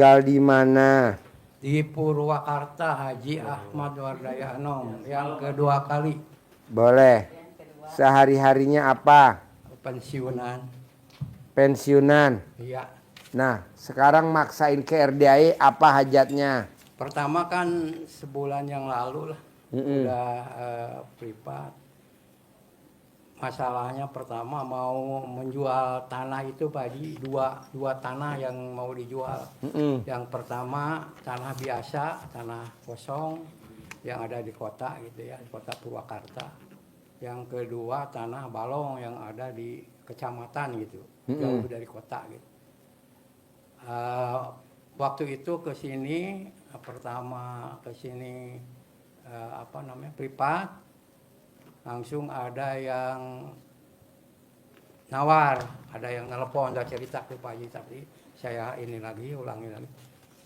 Tinggal di mana? Di Purwakarta, Haji Ahmad Wardaya Anom, yang kedua kali. Boleh. Sehari-harinya apa? Pensiunan. Pensiunan. Iya. Nah, sekarang maksain ke RDAI apa hajatnya? Pertama kan sebulan yang lalu lah, udah privat. Masalahnya pertama mau menjual tanah itu Pak Haji, dua tanah yang mau dijual. Yang pertama tanah biasa, tanah kosong yang ada di kota gitu ya, di kota Purwakarta. Yang kedua tanah balong yang ada di kecamatan gitu, jauh dari kota gitu. Waktu itu ke sini pertama ke sini privat, langsung ada yang nawar, ada yang nelpon, udah cerita ke Pak Haji, tapi saya ulangi lagi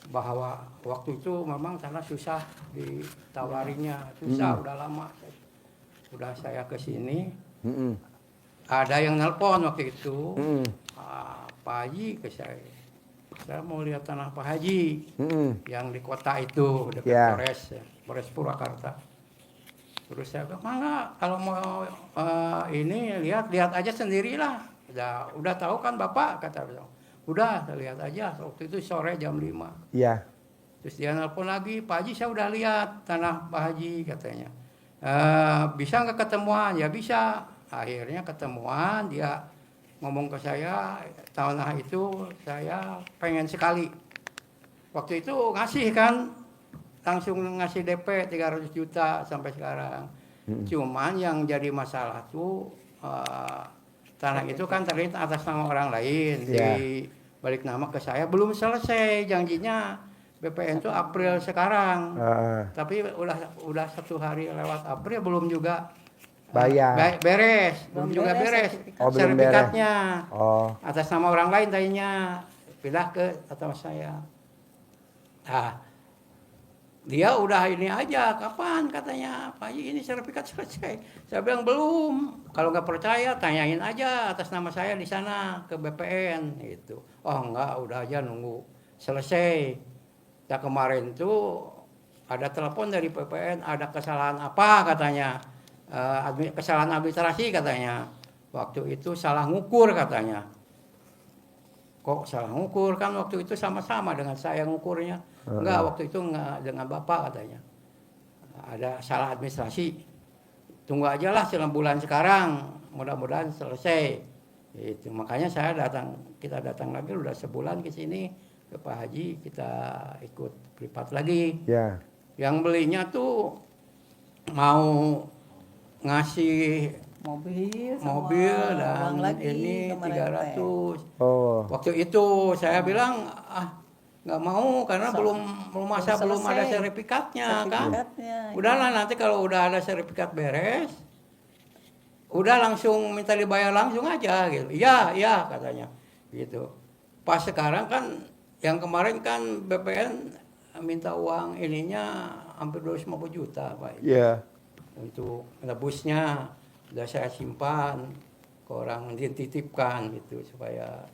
bahwa waktu itu memang tanah susah ditawarinya, susah udah lama, udah saya ke sini, ada yang nelpon waktu itu, Pak Haji ke saya mau lihat tanah Pak Haji yang di kota itu dekat Polres Purwakarta. Terus saya bilang, mana kalau mau ini lihat aja sendirilah. Udah tahu kan Bapak, kata beliau. Udah, lihat aja. Waktu itu sore jam 5. Iya. Terus dia nelpon lagi, Pak Haji saya udah lihat tanah Pak Haji, katanya. Bisa nggak ketemuan? Ya bisa. Akhirnya ketemuan, dia ngomong ke saya, tanah itu saya pengen sekali. Waktu itu ngasih kan, langsung ngasih DP 300 juta sampai sekarang. Cuman yang jadi masalah tuh tanah itu kan terlihat atas nama orang lain. Di balik nama ke saya belum selesai janjinya. BPN itu April sekarang. Tapi udah 1 hari lewat April belum juga bayar. Beres. Belum juga beres. Sertifikatnya. Atas nama orang lain tadinya pindah ke atas saya. Nah, dia udah ini aja, kapan katanya Pak Haji ini sertifikat selesai. Saya bilang belum. Kalau nggak percaya tanyain aja atas nama saya di sana ke BPN gitu. Oh enggak, udah aja nunggu selesai. Ya kemarin tuh ada telepon dari BPN, ada kesalahan apa katanya, kesalahan administrasi katanya. Waktu itu salah ngukur katanya. Kok salah ngukur, kan waktu itu sama-sama dengan saya ngukurnya. Enggak, waktu itu enggak dengan Bapak katanya. Ada salah administrasi. Tunggu aja lah bulan sekarang, mudah-mudahan selesai. Itu makanya kita datang lagi udah sebulan ke sini ke Pak Haji, kita ikut privat lagi. Ya. Yang belinya tuh mau ngasih mobil dan ini 300. Waktu itu saya bilang nggak mau karena belum ada sertifikatnya kan. Udahlah nanti kalau udah ada sertifikat beres, udah langsung minta dibayar langsung aja gitu. Iya katanya gitu. Pas sekarang kan yang kemarin kan BPN minta uang ininya hampir 250 juta Pak. Iya. Untuk nebusnya udah saya simpan ke orang, dititipkan gitu supaya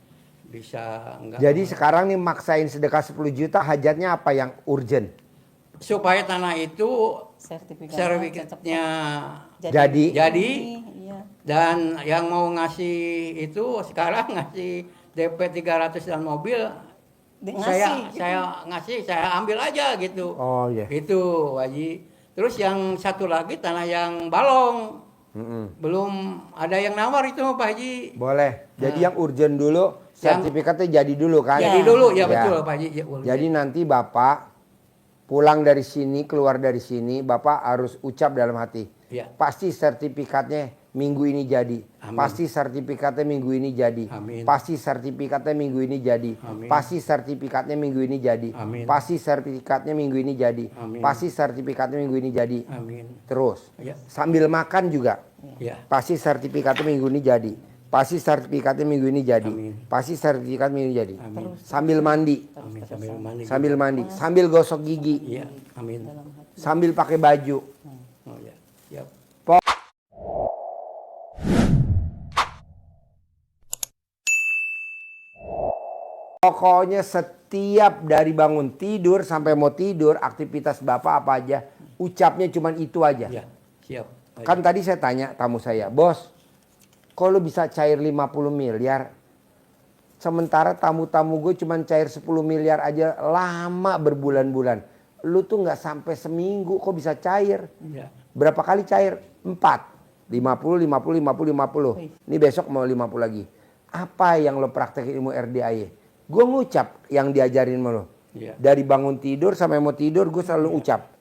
bisa enggak. Jadi sekarang nih maksain sedekah 10 juta, hajatnya apa yang urgent? Supaya tanah itu sertifikatnya jadi. Dan yang mau ngasih itu sekarang ngasih DP 300 dan mobil, saya ambil aja gitu. Oh iya. Itu Haji. Terus yang satu lagi tanah yang balong. Belum ada yang nawar itu Pak Haji. Boleh. Jadi yang urgent dulu, sertifikatnya jadi dulu kan? Jadi dulu, ya betul Pak Haji. Jadi nanti Bapak pulang dari sini, keluar dari sini, Bapak harus ucap dalam hati. Pasti sertifikatnya minggu ini jadi. Amin. Pasti sertifikatnya minggu ini jadi. Amin. Pasti sertifikatnya minggu ini jadi. Amin. Pasti sertifikatnya minggu ini jadi. Amin. Pasti sertifikatnya minggu ini jadi. Amin. Pasti sertifikatnya minggu ini jadi. Amin. Terus sambil makan juga. Pasti sertifikatnya minggu ini jadi. Pasti sertifikatnya minggu ini jadi. Amin. Pasti sertifikat minggu ini jadi. Amin. Sambil mandi. Amin. Sambil mandi. Sambil gosok gigi. Iya, amin. Sambil pakai baju. Oh ya, siap. Pokoknya setiap dari bangun tidur sampai mau tidur, aktivitas Bapak apa aja, ucapnya cuma itu aja. Ya, siap. Kan tadi saya tanya tamu saya, bos, kok lu bisa cair 50 miliar? Sementara tamu-tamu gue cuma cair 10 miliar aja lama berbulan-bulan. Lu tuh nggak sampai seminggu kok bisa cair. Ya. Berapa kali cair? 4. 50, 50, 50, 50. Ini besok mau 50 lagi. Apa yang lo praktekin ilmu RDAY? Gue ngucap yang diajarin sama lo. Ya. Dari bangun tidur sampai mau tidur gue selalu ucap.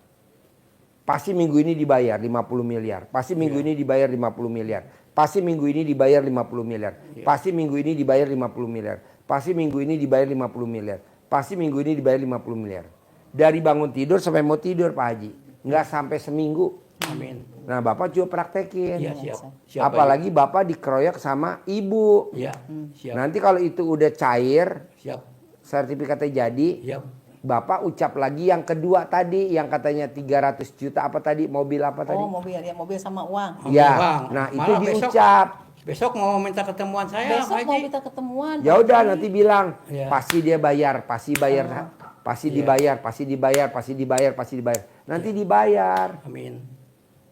Pasti minggu ini dibayar 50 miliar. Pasti minggu ini dibayar 50 miliar. Pasti minggu ini dibayar 50 miliar. Pasti minggu ini dibayar 50 miliar. Pasti minggu ini dibayar 50 miliar. Pasti minggu ini dibayar 50 miliar. Dari bangun tidur sampai mau tidur Pak Haji. Nggak sampai seminggu. Amin. Nah Bapak juga praktekin. Ya, siap. Apalagi Bapak dikeroyok sama ibu. Ya, siap. Nanti kalau itu udah cair, Siap. sertifikatnya jadi, Siap. Bapak ucap lagi yang kedua tadi, yang katanya 300 juta apa tadi, mobil apa tadi? Oh mobil, ya mobil sama uang. Ya, Bang. nah itu Malah diucap. Besok mau minta ketemuan saya, Besok Pak mau Haji. kita ketemuan. Ya udah nanti bilang, Ya. pasti dia bayar, pasti bayar, pasti Iya. dibayar, pasti dibayar, pasti dibayar, pasti dibayar. Nanti dibayar. Amin.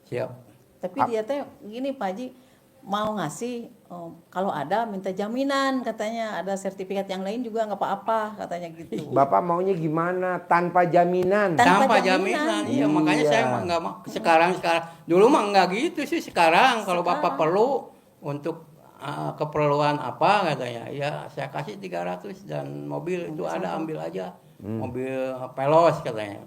Siap. Tapi dia teh gini Pak Haji, mau ngasih kalau ada minta jaminan katanya, ada sertifikat yang lain juga nggak apa-apa katanya gitu. Bapak maunya gimana? Tanpa jaminan. Tanpa Tanpa jaminan. jaminan. Iya, makanya Iya. saya mah nggak mau. Sekarang. Dulu mah nggak gitu sih. Sekarang kalau Bapak perlu untuk keperluan apa katanya, ya saya kasih 300 dan mobil itu ada ambil aja. Mobil Pelos katanya.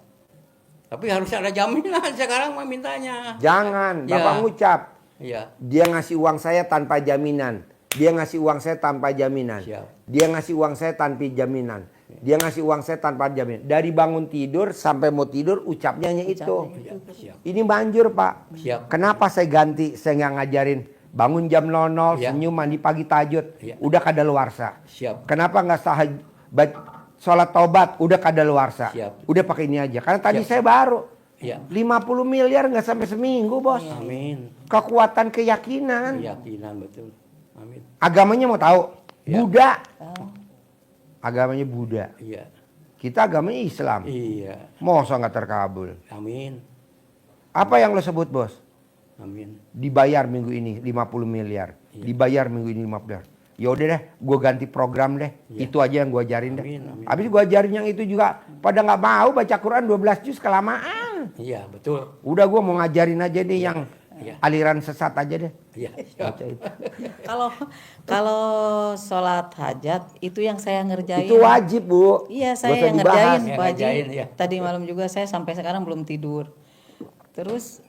Tapi harus ada jaminan sekarang mah mintanya. Jangan, Ya. Bapak ngucap. Iya. Dia ngasih uang saya tanpa jaminan. Dia ngasih uang saya tanpa jaminan. Siap. Dia ngasih uang saya tanpa jaminan. Dia ngasih uang saya tanpa jaminan. Dari bangun tidur sampai mau tidur ucapnya hanya itu. Iya, siap. Ini manjur Pak. Siap. Kenapa saya ganti? Saya nggak ngajarin bangun jam 00, Ya. senyum, mandi pagi tahajud. Ya. Udah kadaluarsa. Siap. Kenapa nggak sholat taubat? Udah kadaluarsa. Siap. Udah pakai ini aja. Karena tadi Siap. saya baru. Iya. 50 miliar nggak sampai seminggu bos. Amin. Kekuatan keyakinan. Keyakinan betul. Amin. Agamanya mau tahu? Ya. Buddha. Oh, Agamanya Buddha. Iya. Kita agamanya Islam. Iya. Masa nggak terkabul? Amin. Apa yang lo sebut bos? Amin. Dibayar minggu ini 50 miliar. Iya. Dibayar minggu ini 50 miliar. Ya udah deh, gue ganti program deh. Iya. Itu aja yang gue ajarin deh. Amin, amin. Habis gue ajarin yang itu juga. Pada nggak mau baca Quran 12 juz kelamaan. Iya, betul. Udah gue mau ngajarin aja nih yang Iya. aliran sesat aja deh. Iya. Siap. Baca itu. kalau sholat hajat itu yang saya ngerjain. Itu wajib bu. Iya Nggak saya usah yang dibahas. ngerjain Ya, Pak Haji. ngerjain, ya. Tadi malam juga saya sampai sekarang belum tidur. Terus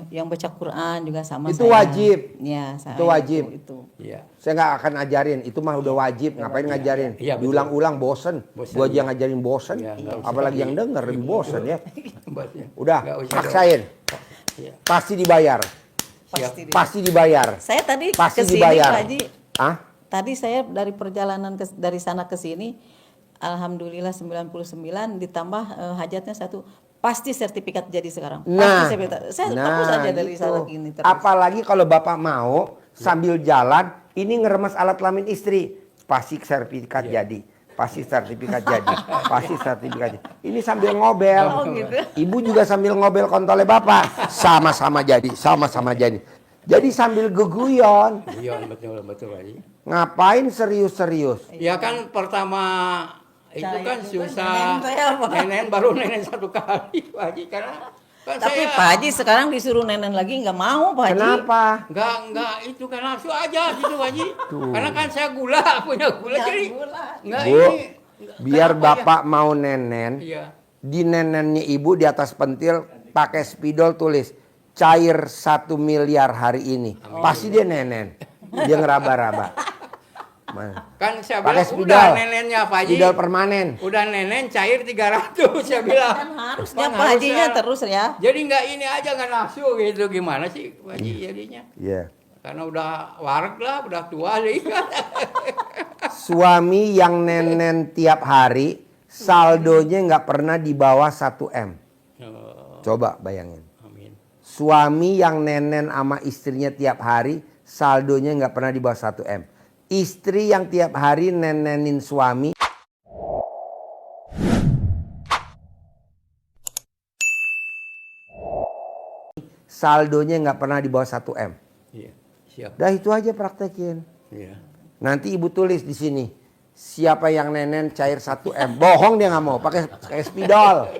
yang baca Quran juga sama Itu saya. wajib. Iya, saya Itu wajib. Itu. Iya. Saya nggak akan ajarin, itu mah udah wajib. Ngapain ngajarin? Iya, betul. Diulang-ulang bosen. Bosen, Gua aja iya. ngajarin bosen. Iya, nggak usah. Apalagi yang denger lebih bosen ya. Bosnya. Udah, Nggak usah. paksain. Iya. Pasti dibayar. Pasti. Pasti dibayar. Saya tadi Pasti kesini dibayar. Pak Haji. Hah? Tadi saya dari perjalanan dari sana ke sini, alhamdulillah 99 ditambah hajatnya 1. Pasti sertifikat jadi sekarang. Nah, Pasti sertifikat. Saya terus aja dari itu. sana gini terus. Apalagi kalau Bapak mau sambil jalan, ini ngeremes alat kelamin istri. Pasti sertifikat jadi. Pasti sertifikat jadi. Pasti sertifikat jadi. Ini sambil ngobel. Oh, gitu. Ibu juga sambil ngobel kontolnya Bapak. Sama-sama jadi, sama-sama jadi. Jadi sambil geguyon. Iya, betul betul Pak Haji. Ngapain serius-serius? Ya kan pertama itu Saya kan juga susah. nenen saya, Pak. Nenen baru nenen 1 kali Pak Haji karena kan Tapi saya Pak Haji sekarang disuruh nenen lagi nggak mau Pak Haji. Kenapa? enggak itu kan nafsu aja gitu Pak Haji. Karena kan saya punya gula jadi enggak Bu, ini. biar Kenapa ya? Bapak mau nenen, Iya. di nenennya ibu di atas pentil pakai spidol tulis cair 1 miliar hari ini. Pasti dia nenen. Dia ngeraba-raba. Mana? Kan saya Pakai bilang spidol. udah nenennya Pak Haji. Spidol permanen. Udah nenen cair 300 saya bilang. Kan harusnya Kan Pak Hajinya harusnya. terus ya. Jadi enggak ini aja enggak nafsu gitu gimana sih Pak Haji jadinya. Iya. Karena udah wareg lah, udah tua deh. Suami yang nenen tiap hari, saldonya nggak pernah di bawah 1 M. Oh, Coba bayangin. amin. Suami yang nenen sama istrinya tiap hari, saldonya nggak pernah di bawah 1 M. Istri yang tiap hari nenenin suami, saldonya nggak pernah di bawah 1 M. Iya, siap. Dah itu aja praktekin. Iya. Nanti ibu tulis di sini. Siapa yang nenen cair 1 M. Bohong dia nggak mau. Pakai spidol.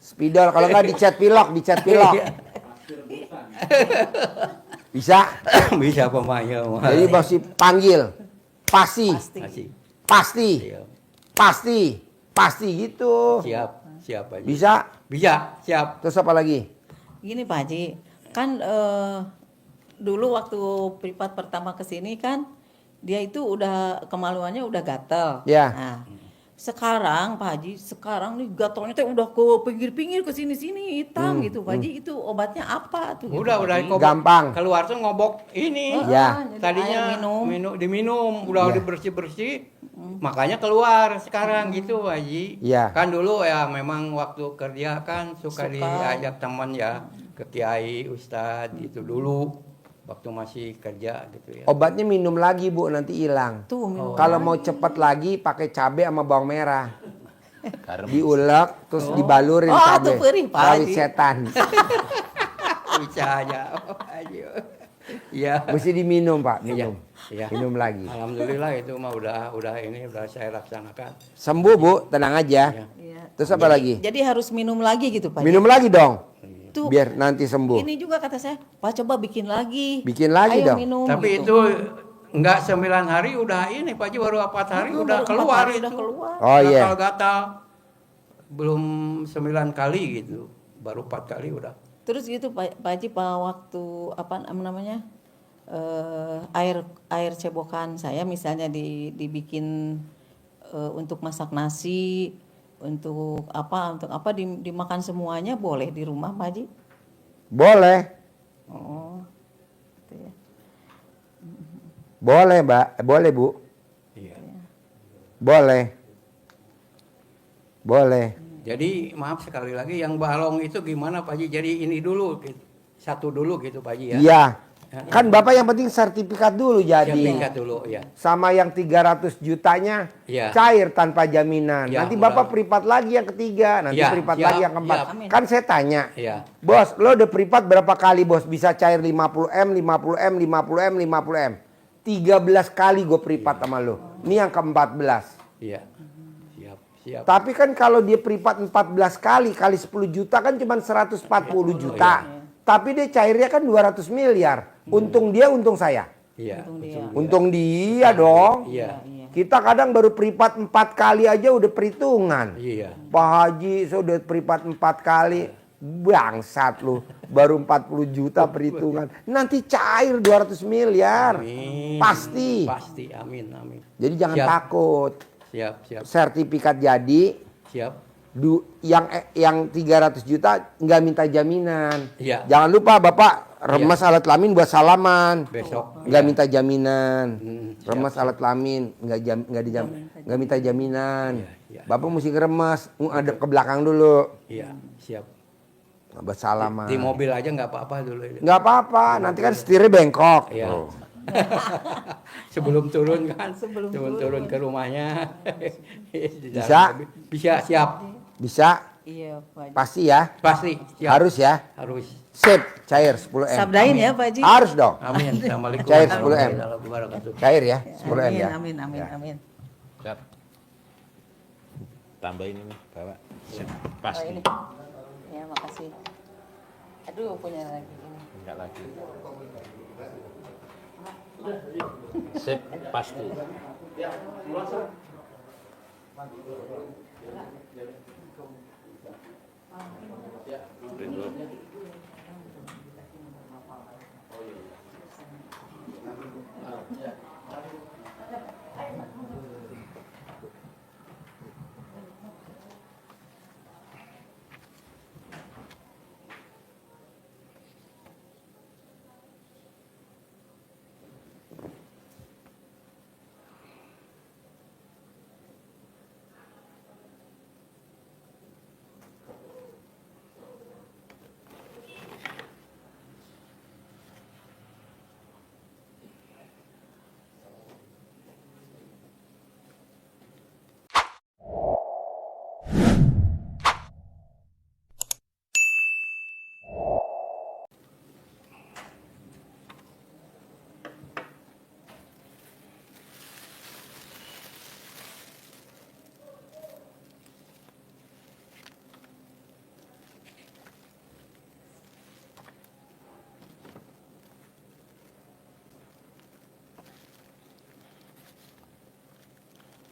Spidol. Kalau nggak dicat pilok. Bisa? Bisa pemainnya. Jadi masih panggil. Pasti. Pasti. Pasti gitu. Siap Pak Haji. Bisa? Bisa, siap. Terus apa lagi? Gini Pak Haji, kan dulu waktu Pripat pertama ke sini kan dia itu udah kemaluannya udah gatel. Ya. Nah, sekarang Pak Haji, sekarang nih gatelnya teh udah ke pinggir-pinggir ke sini-sini hitam gitu Pak Haji. Itu obatnya apa tuh? Udah gampang. Keluar tuh ngobok ini. Ya. Jadi Tadinya air minum. diminum, udah Ya. dibersih-bersih. Makanya keluar sekarang gitu Pak Haji. Ya. Kan dulu ya memang waktu kerja kan suka Suka. diajak teman ya ke kiai, ustadz gitu dulu. Waktu masih kerja gitu ya. Obatnya minum lagi Bu, nanti hilang. Tuh minum. Kalau mau cepet lagi pakai cabai sama bawang merah. Diulek terus dibalurin Oh, cabai. tuh perih, Pak Rawit Haji. setan. Bisa aja. Oh, Haji. Iya. Mesti diminum Pak, minum. Iya. Minum lagi. Alhamdulillah itu mah udah saya laksanakan. Sembuh Bu, tenang aja. Iya. Iya. Terus apa lagi? Jadi harus minum lagi gitu Pak Haji. Minum lagi dong. Tuh, Biar nanti sembuh. ini juga kata saya, Pak coba bikin lagi. Bikin lagi Ayo dong. minum. Tapi gitu. itu enggak 9 hari udah ini Pak Haji, baru 4 hari udah Baru 4 keluar hari itu. udah keluar. Oh iya. Gatal-gatal. Belum 9 kali gitu. Baru 4 kali udah. Terus gitu Pak Haji, waktu apa namanya air cebokan saya misalnya dibikin untuk masak nasi, untuk apa dimakan semuanya boleh di rumah Pak Haji? Boleh. Oh, gitu ya. Boleh Mbak. Boleh Bu. Iya. Boleh. Boleh. Jadi maaf sekali lagi yang balong itu gimana Pak Haji? Jadi ini dulu gitu. Satu dulu gitu Pak Haji ya. Iya. Kan Bapak yang penting sertifikat dulu jadi. Sertifikat dulu ya. Sama yang 300 jutanya Iya. cair tanpa jaminan. Ya, Nanti udah. Bapak privat lagi yang ketiga, nanti Ya, privat siap, lagi yang keempat. siap. Kan saya tanya, Iya. Bos, lo udah privat berapa kali Bos? Bisa cair 50M, 50M, 50M, 50M. 13 kali gue privat sama lo. Ini yang ke-14. Iya. Siap. Tapi kan kalau dia privat 14 kali 10 juta kan cuma 140 juta. Tapi dia cairnya kan 200 miliar. Untung dia, untung saya. Iya. Untung dia dong. Iya. Kita kadang baru privat 4 kali aja udah perhitungan. Iya. Pak Haji sudah privat 4 kali. Bangsat lu. Baru 40 juta perhitungan. Nanti cair 200 miliar. Amin. Pasti. Pasti. Amin. Jadi jangan Siap. takut. Siap. Sertifikat jadi. Siap. Yang 300 juta nggak minta jaminan. Iya. Jangan lupa Bapak remas alat kelamin buat salaman. Besok. Nggak minta jaminan. siap, Remas alat kelamin nggak minta jaminan. Iya. Bapak mesti ngeremas, ada ke belakang dulu. Iya. Siap. Buat salaman. Di mobil aja nggak apa-apa dulu. Nggak apa-apa, nanti kan setirnya bengkok. Iya. Tuh. Sebelum turun kan. Sebelum turun ke rumahnya. Bisa? Bisa. Siap. Bisa? Iya Pak Haji. Pasti ya? Pasti. Siap. Harus ya? Harus. Sip, cair 10M. Sabdain ya Pak Haji. Harus dong. Amin. Assalamualaikum. Cair 10M. warahmatullahi wabarakatuh. Cair ya, 10M ya. Amin. Ya. Siap. Tambahin ini, bawa. Siap. Oh, Pasti. ini. Ya, makasih. Aduh, punya lagi ini. Enggak lagi. Sip, pasti. Rindu.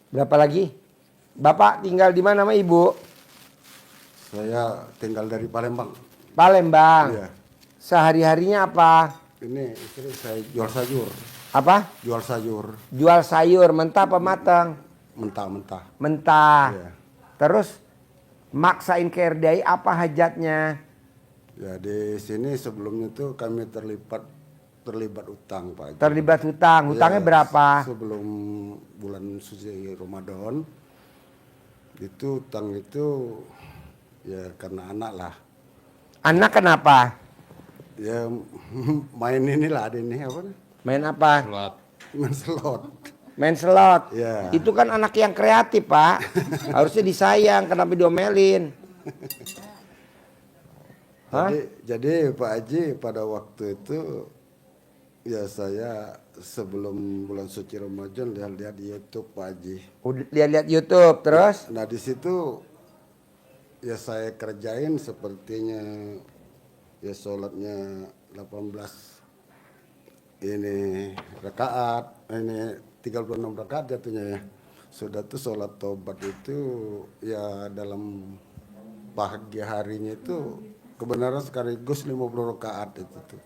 Berapa lagi? Bapak tinggal di mana sama ibu? Saya tinggal dari Palembang. Palembang. Iya. Sehari-harinya apa? Ini istri saya jual sayur. Apa? Jual sayur. Jual sayur mentah apa matang? Mentah-mentah. Mentah. Iya. Terus maksain ke RDI apa hajatnya? Ya di sini sebelumnya tuh kami terlibat utang Pak Haji. Terlibat hutang. Hutangnya Ya, berapa? Sebelum bulan suci Ramadan itu utang itu ya karena anak lah. Anak kenapa? Ya main inilah ini apa? Main apa? Slot. Main slot. Main slot. Ya. Itu kan anak yang kreatif, Pak. Harusnya disayang, kenapa diomelin? Hah? Jadi Pak Haji pada waktu itu ya saya sebelum bulan suci Ramadan lihat di YouTube Pak Haji. Udah lihat-lihat YouTube terus? Nah di situ ya saya kerjain sepertinya ya sholatnya 18 ini rakaat, ini 36 rakaat jatuhnya ya. Sudah tuh sholat tobat itu ya dalam pagi harinya itu kebenaran sekaligus 50 rakaat itu tuh.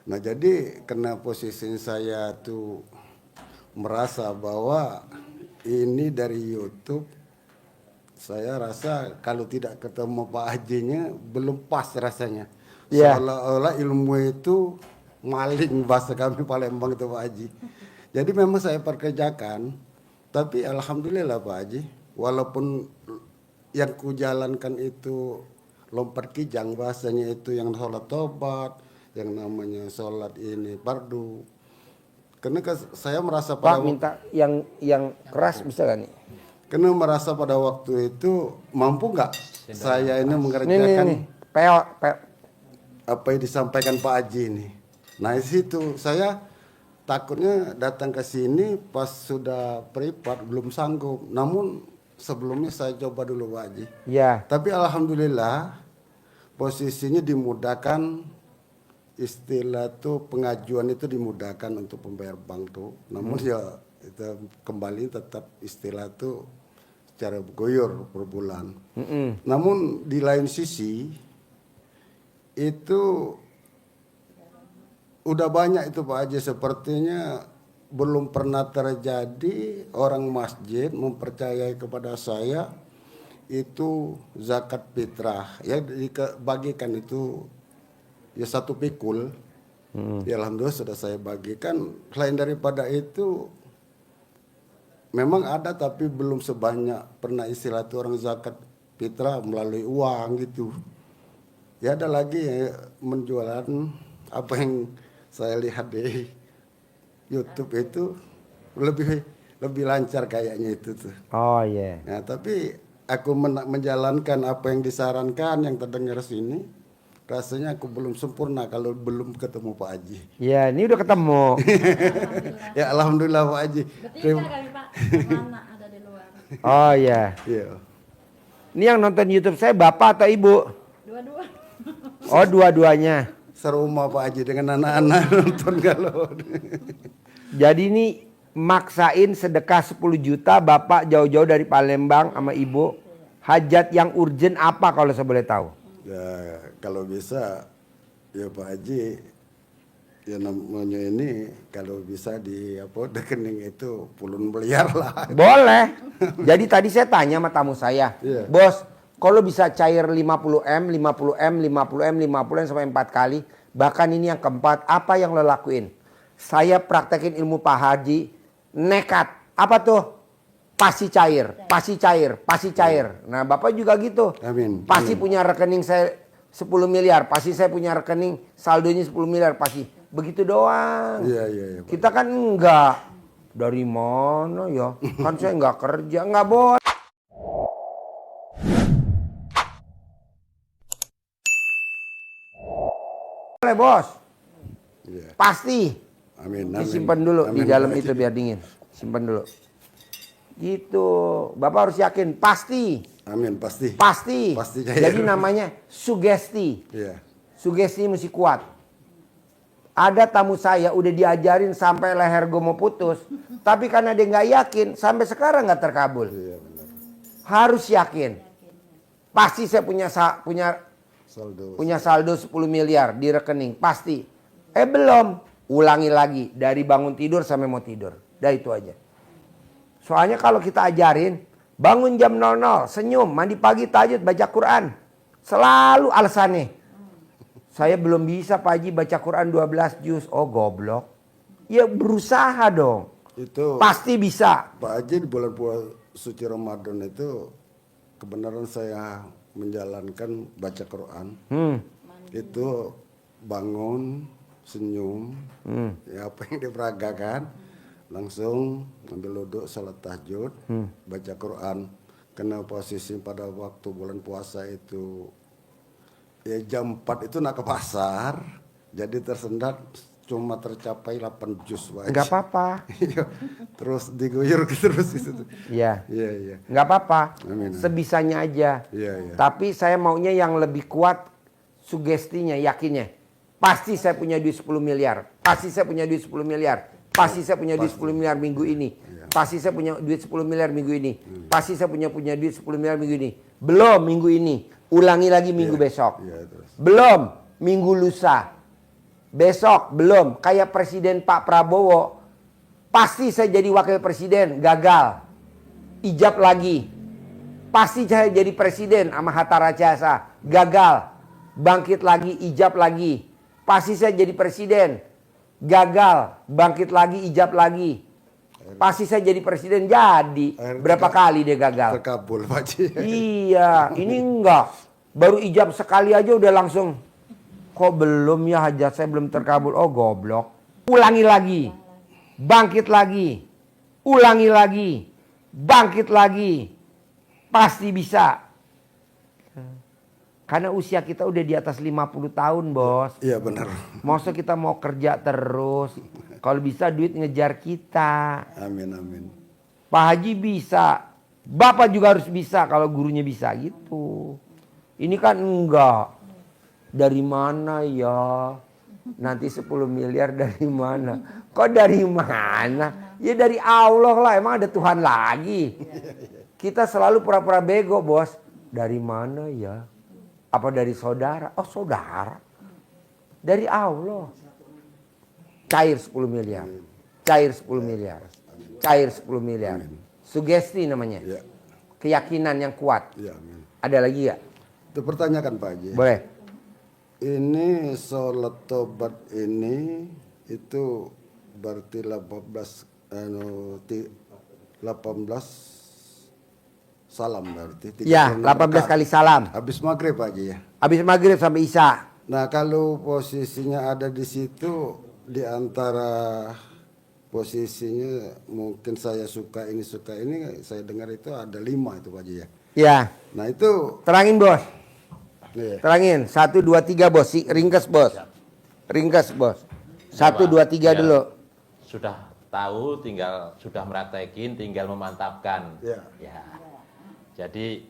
Nah jadi karena posisi saya tuh merasa bahwa ini dari YouTube, saya rasa kalau tidak ketemu Pak Hajinya belum pas rasanya. Iya. Seolah-olah ilmu itu maling bahasa kami Palembang itu Pak Haji. Jadi memang saya perkerjakan, tapi alhamdulillah Pak Haji, walaupun yang kujalankan itu lompat kijang bahasanya itu yang sholat tobat, yang namanya sholat ini fardu. Karena saya merasa Pak pada minta yang keras bisa gak nih? karena merasa pada waktu itu mampu nggak saya ini mengerjakan Nih. Peo. apa yang disampaikan Pak Haji ini. Nah di situ saya takutnya datang ke sini pas sudah privat belum sanggup. Namun sebelumnya saya coba dulu Pak Haji. Ya. Tapi alhamdulillah posisinya dimudahkan, istilah tuh pengajuan itu dimudahkan untuk pembayar bank tuh. Namun ya itu kembali tetap istilah tuh secara goyor per bulan. Namun di lain sisi itu udah banyak itu Pak Haji, sepertinya belum pernah terjadi orang masjid mempercayai kepada saya itu zakat fitrah ya dibagikan itu ya 1 pikul. Ya alhamdulillah sudah saya bagikan. Selain daripada itu memang ada tapi belum sebanyak pernah istilah itu orang zakat fitrah melalui uang gitu. Ya ada lagi ya, menjualan apa yang saya lihat di YouTube itu lebih lancar kayaknya itu tuh. Oh iya. Nah, tapi aku menjalankan apa yang disarankan yang terdengar sini. Rasanya aku belum sempurna kalau belum ketemu Pak Haji. Ya ini udah ketemu. Ya alhamdulillah Pak Haji. Bertiga kali Pak, sama anak ada di luar. Oh iya. Iya. Ini yang nonton YouTube saya bapak atau ibu? Dua-dua. Oh dua-duanya. Serumah Pak Haji dengan anak-anak nonton kalau. Jadi ini maksain sedekah 10 juta bapak jauh-jauh dari Palembang sama ibu. Hajat yang urgent apa kalau saya boleh tahu? Ya kalau bisa ya Pak Haji ya namanya ini kalau bisa di apa rekening itu puluhan miliar lah. Boleh. Jadi tadi saya tanya sama tamu saya. Iya. Bos, kalau bisa cair 50M, 50M, 50M, 50M sampai 4 kali. Bahkan ini yang keempat, apa yang lo lakuin? Saya praktekin ilmu Pak Haji, nekat. Apa tuh? Pasti cair, pasti cair, pasti cair. Nah Bapak juga gitu. Amin. Pasti Amin. punya rekening saya 10 miliar. Pasti saya punya rekening saldonya 10 miliar. Pasti. Begitu doang. Iya iya iya. Pak. Kita kan enggak. Dari mana ya? Kan saya enggak kerja. Enggak boleh. Boleh bos. Iya. Pasti. Amin. Disimpan dulu di Amin, dalam Pak itu Haji. biar dingin. Simpan dulu. Gitu. Bapak harus yakin. Pasti. Amin pasti. Pasti. Pasti cair. Jadi namanya sugesti. Iya. Sugesti mesti kuat. Ada tamu saya udah diajarin sampai leher gue mau putus. Tapi karena dia nggak yakin, sampai sekarang nggak terkabul. Iya benar. Harus yakin. Pasti saya punya Saldo. saldo 10 miliar di rekening. Pasti. Belum. Ulangi lagi. Dari bangun tidur sampai mau tidur. Dah itu aja. Soalnya kalau kita ajarin, bangun jam 00, senyum, mandi pagi, tahajud, baca Quran. Selalu alasannya. Saya belum bisa Pak Haji baca Quran 12 juz. Oh goblok. Ya berusaha dong. Itu Pasti bisa. Pak Haji di bulan puasa suci Ramadan itu kebenaran saya menjalankan baca Quran. Itu bangun, senyum, ya apa yang diperagakan, langsung ambil wudhu, salat tahajud, baca Quran. Karena posisi pada waktu bulan puasa itu ya jam 4 itu nak ke pasar, jadi tersendat cuma tercapai 8 juz. Nggak apa-apa. Iya. Terus diguyur terus itu. Iya. Iya, iya. Nggak apa-apa. Amin. Sebisanya aja. Iya, iya. Tapi saya maunya yang lebih kuat sugestinya, yakinnya. Pasti saya punya duit 10 miliar. Pasti saya punya duit 10 miliar. Pasti saya punya duit 10 miliar minggu ini. Pasti saya punya duit 10 miliar minggu ini. Pasti saya punya duit 10 miliar minggu ini. Belum minggu ini. Ulangi lagi minggu besok. Iya, terus. Belum minggu lusa. Besok belum. Kayak Presiden Pak Prabowo. Pasti saya jadi wakil presiden. Gagal. Ijab lagi. Pasti saya jadi presiden sama Hatta Rajasa. Gagal. Bangkit lagi. Ijab lagi. Pasti saya jadi presiden. Gagal. Bangkit lagi. Ijab lagi. Pasti saya jadi presiden. Jadi. Berapa kali dia gagal? Terkabul Pak Haji. Iya, ini enggak. Baru ijab sekali aja udah langsung. Kok belum ya hajat saya belum terkabul. Oh goblok. Ulangi lagi. Bangkit lagi. Ulangi lagi. Bangkit lagi. Pasti bisa. Karena usia kita udah di atas 50 tahun bos. Iya benar. Masa kita mau kerja terus. Kalau bisa duit ngejar kita. Amin, amin. Pak Haji bisa. Bapak juga harus bisa kalau gurunya bisa gitu. Ini kan enggak. Dari mana ya? Nanti 10 miliar dari mana? Kok dari mana? Ya dari Allah lah. Emang ada Tuhan lagi? Kita selalu pura-pura bego bos. Dari mana ya? Apa dari saudara? Oh saudara. Dari Allah. Cair 10 miliar. Cair 10 miliar. Cair 10 miliar. Sugesti namanya. Ya. Keyakinan yang kuat. Ya, amin. Ada lagi ya? Itu pertanyakan Pak Haji. Boleh. Ini sholat tobat ini itu berarti 18 salam berarti. Ya, 18 kali salam. Habis maghrib Pak Haji ya. Habis maghrib sampai isya. Nah kalau posisinya ada di situ, di antara posisinya mungkin saya suka ini, saya dengar itu ada 5 itu Pak Haji ya. Ya. Nah itu Terangin bos. nih, Terangin. 1, 2, 3 bos. Ringkas bos. Ringkas bos. 1, 2, 3 Ya. dulu. Sudah tahu, sudah meratekin, tinggal memantapkan. Ya. Ya. Jadi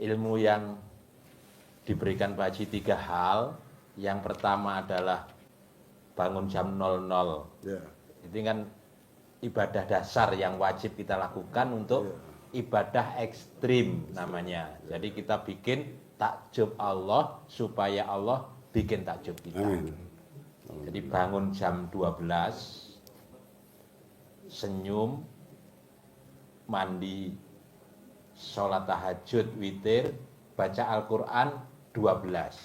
ilmu yang diberikan Pak Haji 3 hal. Yang pertama adalah bangun jam 00. ya. Itu kan ibadah dasar yang wajib kita lakukan untuk ibadah ekstrim namanya. Jadi kita bikin takjub Allah supaya Allah bikin takjub kita. Amin. Jadi bangun jam 12, senyum, mandi, sholat tahajud, witir, baca Al-Quran 12.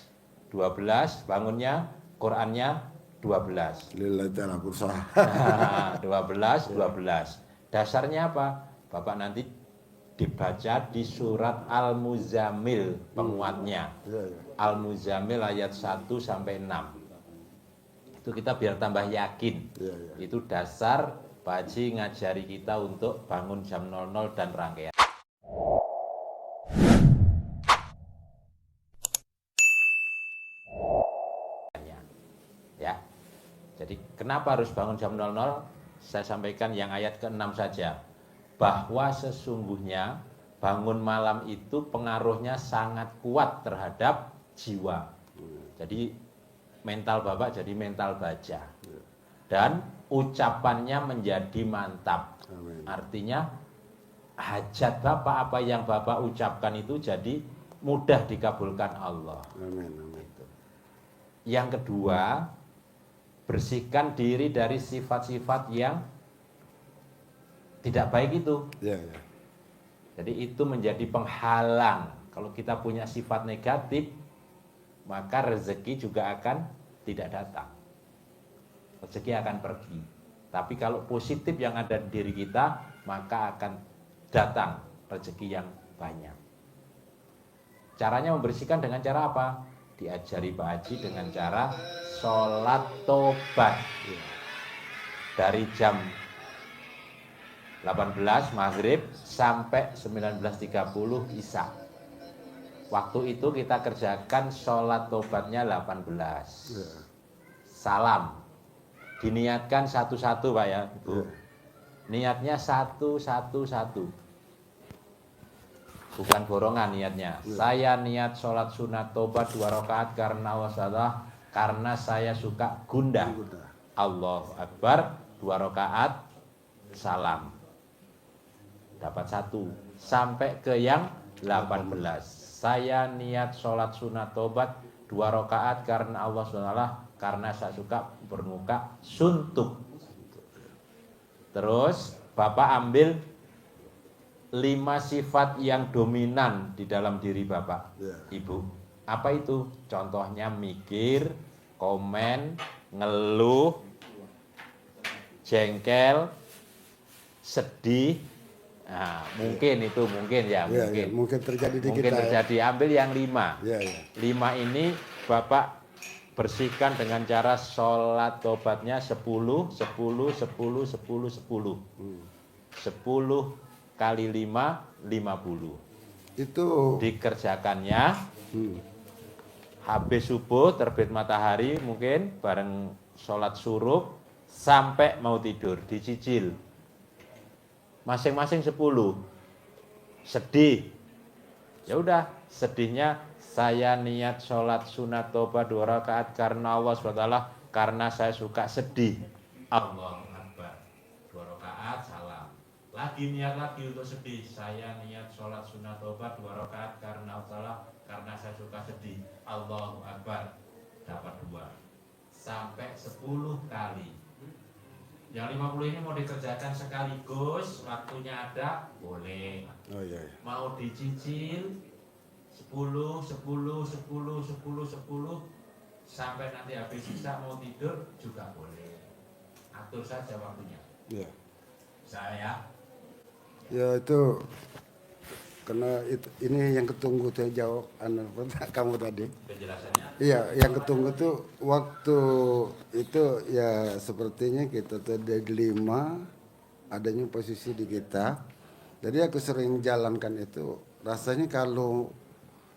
12 bangunnya, Qurannya 12. Lillahi ta'ala berusaha. Nah, 12. Dasarnya apa? Bapak nanti dibaca di surat Al-Muzammil penguatnya. Iya, iya. Al-Muzammil ayat 1 sampai 6. Itu kita biar tambah yakin. Iya, iya. Itu dasar Pak Haji ngajari kita untuk bangun jam 00 dan rangkaian. Ya. Jadi kenapa harus bangun jam 00? Saya sampaikan yang ayat ke-6 saja. Bahwa sesungguhnya bangun malam itu pengaruhnya sangat kuat terhadap jiwa. Jadi mental Bapak jadi mental baja. Dan ucapannya menjadi mantap. Amin. Artinya hajat Bapak, apa yang Bapak ucapkan itu jadi mudah dikabulkan Allah. Amin. Amin. Yang kedua, bersihkan diri dari sifat-sifat yang tidak baik itu. Ya, ya. Jadi itu menjadi penghalang. Kalau kita punya sifat negatif, maka rezeki juga akan tidak datang. Rezeki akan pergi. Tapi kalau positif yang ada di diri kita, maka akan datang rezeki yang banyak. Caranya membersihkan dengan cara apa? Diajari Pak Haji dengan cara sholat tobat. Dari jam 18 maghrib sampai 19.30 isya. Waktu itu kita kerjakan sholat tobatnya 18. Salam. Diniatkan satu-satu Pak ya, Ibu. Niatnya satu-satu. Bukan borongan niatnya. Saya niat sholat sunat tobat 2 rakaat karena wasalah, karena saya suka gundah. Allahu Akbar 2 rakaat salam. Dapat 1. Sampai ke yang 18. Saya niat sholat sunat tobat 2 rakaat karena Allah SWT, karena saya suka bermuka suntuk. Terus Bapak ambil 5 sifat yang dominan di dalam diri Bapak, Ibu. Apa itu? Contohnya mikir, komen, ngeluh, jengkel, sedih. Nah, mungkin itu mungkin ya, Ya, mungkin. ya, mungkin terjadi di Mungkin kita. terjadi. Ambil yang 5. Ya, ya. 5 ini Bapak bersihkan dengan cara sholat tobatnya 10, 10, 10, 10, 10. 10 kali 5, 50. Itu Dikerjakannya habis subuh, terbit matahari mungkin, bareng sholat suruh, sampai mau tidur, dicicil. Masing-masing 10. Sedih. Ya udah, sedihnya saya niat sholat sunat tobat 2 rakaat karena Allah SWT, karena saya suka sedih. Allahu Akbar. 2 rakaat salam. Lagi niat lagi untuk sedih. Saya niat sholat sunat tobat 2 rakaat karena Allah, karena saya suka sedih. Allahu Akbar. Dapat 2. Sampai 10 kali. Yang 50 ini mau dikerjakan sekaligus, waktunya ada, boleh. oh iya, iya. Mau dicicil 10, 10, 10, 10, 10 sampai nanti habis sisa mau tidur juga boleh. Atur saja waktunya. Ya. Saya Ya itu karena ini yang ketunggu saya jawab kamu tadi. penjelasannya. Iya, yang ketunggu tuh waktu itu ya sepertinya kita tuh ada 5 adanya posisi di kita. Jadi aku sering jalankan itu, rasanya kalau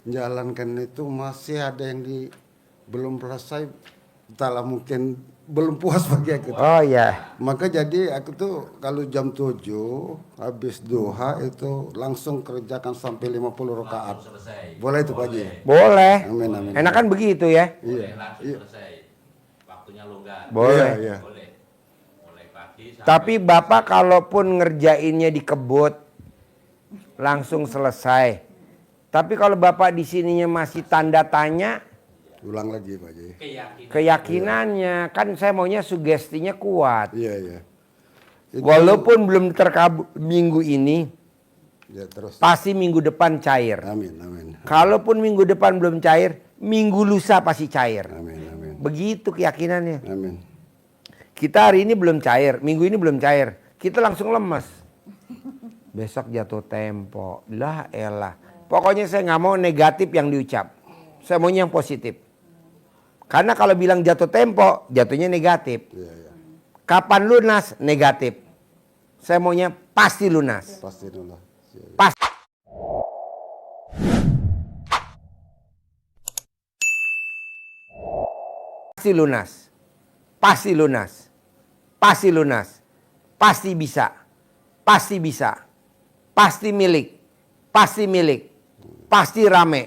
jalankan itu masih ada yang belum selesai, entahlah mungkin belum puas bagi aku. Oh ya. Maka jadi aku tuh kalau jam 7 habis duha itu langsung kerjakan sampai 50 rakaat. Selesai. Boleh itu Pak Haji? Boleh. Amin amin. Enakan begitu ya. Boleh langsung selesai. Waktunya longgar. Boleh. Iya, iya. Boleh. Mulai pagi sampai Tapi Bapak kalaupun ngerjainnya di kebut langsung selesai. Tapi kalau Bapak di sininya masih tanda tanya, Ulang lagi Pak Haji. keyakinannya kan saya maunya sugestinya kuat. Iya iya. Itu- Walaupun belum terkabul minggu ini, Ya terus. pasti minggu depan cair. Amin amin. Kalaupun minggu depan belum cair, minggu lusa pasti cair. Amin amin. Begitu keyakinannya. Amin. Kita hari ini belum cair, minggu ini belum cair. Kita langsung lemes. Besok jatuh tempo. Lah elah. Pokoknya saya nggak mau negatif yang diucap. Saya maunya yang positif. Karena kalau bilang jatuh tempo, jatuhnya negatif. Iya iya. Kapan lunas? Negatif. Saya maunya pasti lunas. Pasti dulu. Iya, iya. Pasti. Pasti lunas. Pasti lunas. Pasti lunas. Pasti bisa. Pasti bisa. Pasti milik. Pasti milik. Pasti rame.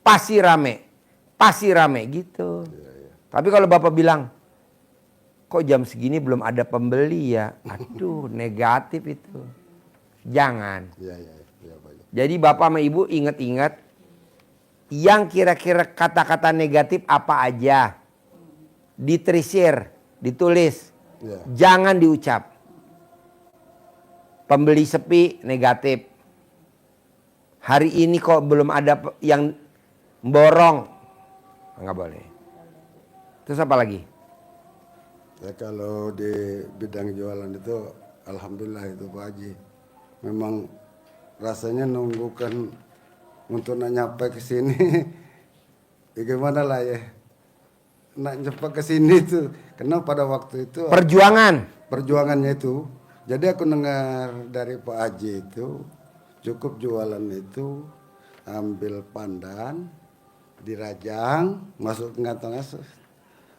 Pasti rame. Pasti rame gitu. Tapi kalau Bapak bilang, kok jam segini belum ada pembeli ya? Aduh, negatif itu. Jangan. Iya, Pak Haji. Jadi Bapak sama Ibu ingat-ingat yang kira-kira kata-kata negatif apa aja. Ditrisir, ditulis. Iya. Jangan diucap. Pembeli sepi, negatif. Hari ini kok belum ada yang borong. Nggak boleh. Terus apa lagi? Ya kalau di bidang jualan itu alhamdulillah itu Pak Haji. Memang rasanya nunggukan untuk nak nyampe ke sini. Ya gimana lah ya. Nak nyampe ke sini tuh karena pada waktu itu perjuangannya itu. Jadi aku dengar dari Pak Haji itu cukup jualan itu ambil pandan, dirajang, masuk ke kantong asus.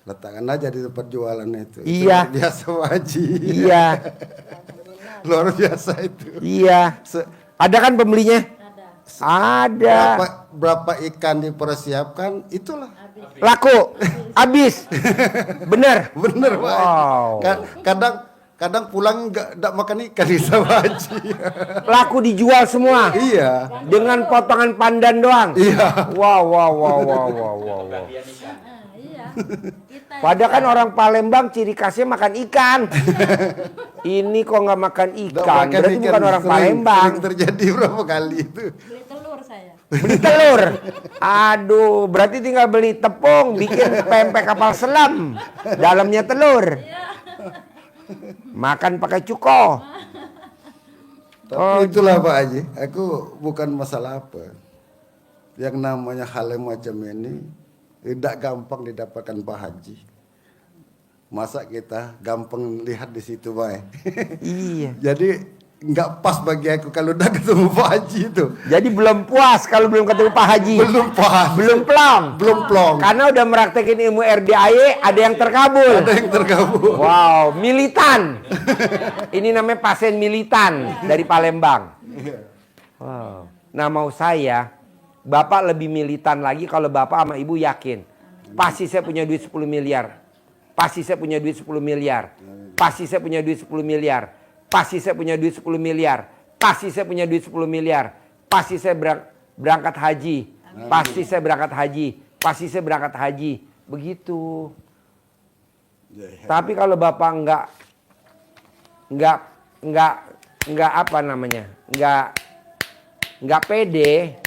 Letakkan aja di tempat jualan itu. Iya. Itu biasa Pak Haji. Iya. Luar biasa itu. Iya. Ada kan pembelinya? Ada. Berapa ikan dipersiapkan, itulah. Laku. Habis. Bener. Bener Pak Haji. Wow. Kadang pulang nggak makan ikan di Pak Haji. Laku dijual semua. Iya. Dengan potongan pandan doang. Iya. Wow. Iya. Kita Padahal kan orang Palembang ciri khasnya makan ikan. Ini kok nggak makan Nggak ikan? makan Berarti ikan. bukan orang Palembang. Sering terjadi berapa kali itu. beli telur saya. Beli telur. Aduh, berarti tinggal beli tepung, bikin pempek kapal selam. Dalamnya telur. Makan pakai cuko. Tapi itulah Pak Haji, aku bukan masalah apa. Yang namanya hal yang macam ini tidak gampang didapatkan Pak Haji. Masa kita gampang lihat di situ Pak. Iya. Jadi nggak pas bagi aku kalau udah ketemu Pak Haji itu. Jadi belum puas kalau belum ketemu Pak Haji. Belum pas. Belum plong. Belum plong. Karena udah meraktekin ilmu RDAY, ada yang terkabul. Ada yang tergabung. Wow, militan. Ini namanya pasien militan dari Palembang. Wow. Nah mau saya, Bapak lebih militan lagi kalau Bapak sama Ibu yakin. Pasti saya punya duit 10 miliar. Pasti saya punya duit 10 miliar. Pasti saya punya duit 10 miliar. Pasti saya punya duit 10 miliar. Pasti saya punya duit 10 miliar. Pasti saya berangkat haji. Pasti saya berangkat haji. Pasti saya berangkat haji. Begitu. Tapi kalau Bapak enggak apa namanya? Enggak pede,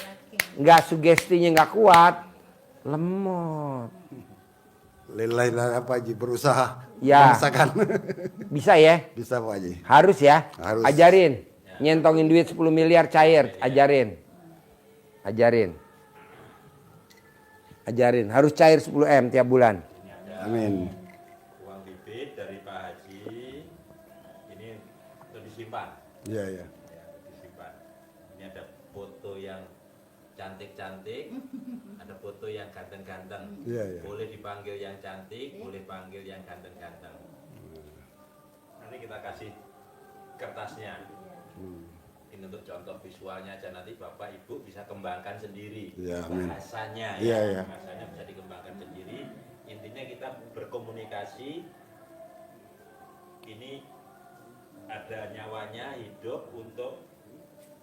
enggak sugestinya enggak kuat, lemot. Lillahi Pak Haji berusaha Ya. bangsakan. Bisa ya? Bisa Pak Haji. Harus ya? Harus. Ajarin. Nyentongin duit 10 miliar cair, ajarin. Ajarin. Harus cair 10 M tiap bulan. Amin. Uang bibit dari Pak Haji ini untuk disimpan. Iya. Ya, disimpan. Ini ada foto yang cantik-cantik, ada foto yang ganteng-ganteng. Iya. Boleh dipanggil yang cantik, boleh panggil yang ganteng-ganteng. Nanti kita kasih kertasnya. Ini untuk contoh visualnya aja, nanti Bapak Ibu bisa kembangkan sendiri. Ya, amin. Bahasanya Iya. bahasanya bisa dikembangkan sendiri. Intinya kita berkomunikasi. Ini ada nyawanya hidup untuk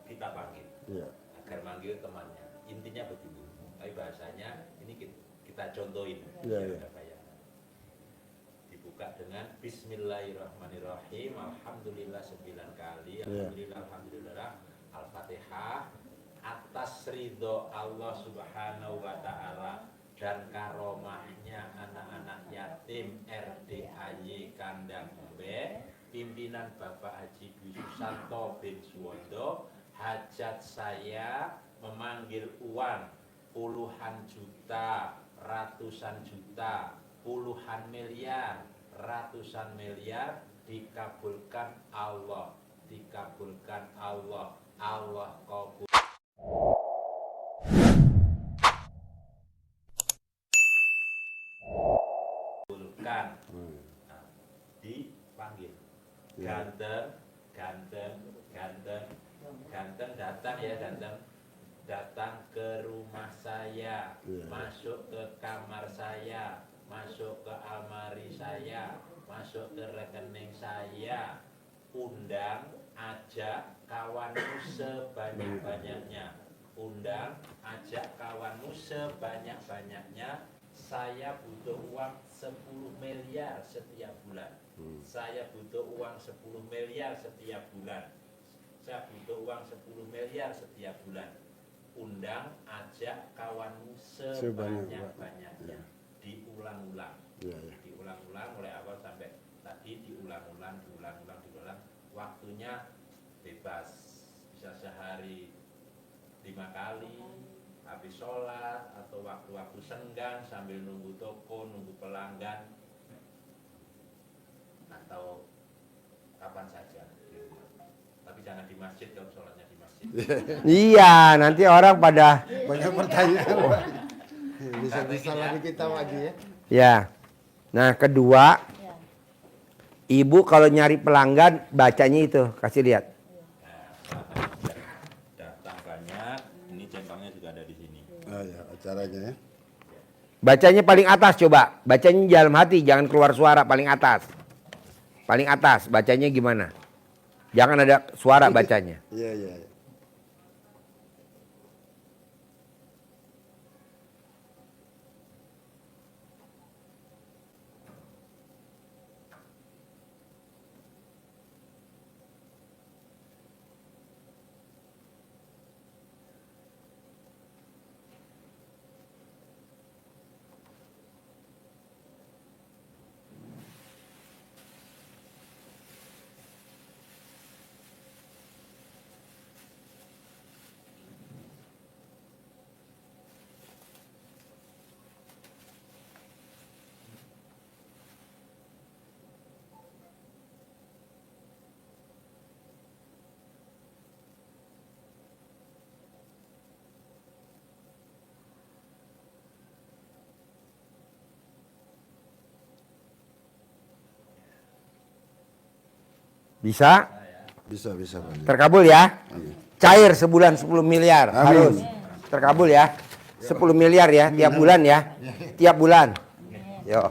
kita panggil. Iya. Agar manggil temannya. Intinya begitu. Tapi bahasanya ini kita contohin. Iya. Bapak ya. Dibuka dengan Bismillahirrahmanirrahim. Alhamdulillah 9 kali. Alhamdulillah. Al-Fatihah. Atas ridho Allah Subhanahu wa Ta'ala dan karomahnya anak-anak yatim RDAY Kandang Embe, pimpinan Bapak Haji Dwi Susanto bin Suwondo, hajat saya memanggil uang puluhan juta, ratusan juta, puluhan miliar, ratusan miliar, dikabulkan Allah, Allah kabul. Nah, dipanggil ganteng datang ya, datang ke rumah saya, masuk ke kamar saya, masuk ke almari saya, masuk ke rekening saya, undang, ajak kawanmu sebanyak-banyaknya. Undang, ajak kawanmu sebanyak-banyaknya. Saya butuh uang 10 miliar setiap bulan. Saya butuh uang 10 miliar setiap bulan. Saya butuh uang 10 miliar setiap bulan. Undang, ajak kawanmu sebanyak-banyaknya. Diulang-ulang. Diulang-ulang mulai awal sampai tadi, diulang-ulang. Waktunya bebas. Bisa sehari 5 kali, habis sholat, atau waktu-waktu senggang sambil nunggu toko, nunggu pelanggan, atau kapan saja di rumah. Tapi jangan di masjid kalau sholatnya di masjid. Iya, nanti orang pada Banyak pertanyaan. Bisa-bisa lagi kita lagi ya. ya. Nah, kedua, ibu kalau nyari pelanggan bacanya itu, kasih lihat. Datang banyak, ini centangnya juga ada di sini. Oh ya, acaranya ya. Bacanya paling atas coba. Bacanya dalam hati, jangan keluar suara, paling atas. Paling atas, bacanya gimana? Jangan ada suara bacanya. Iya. Bisa? Bisa Pak. Terkabul ya? Cair sebulan 10 miliar. Harus. Terkabul ya? 10 miliar ya, tiap bulan ya. Tiap bulan. Yo.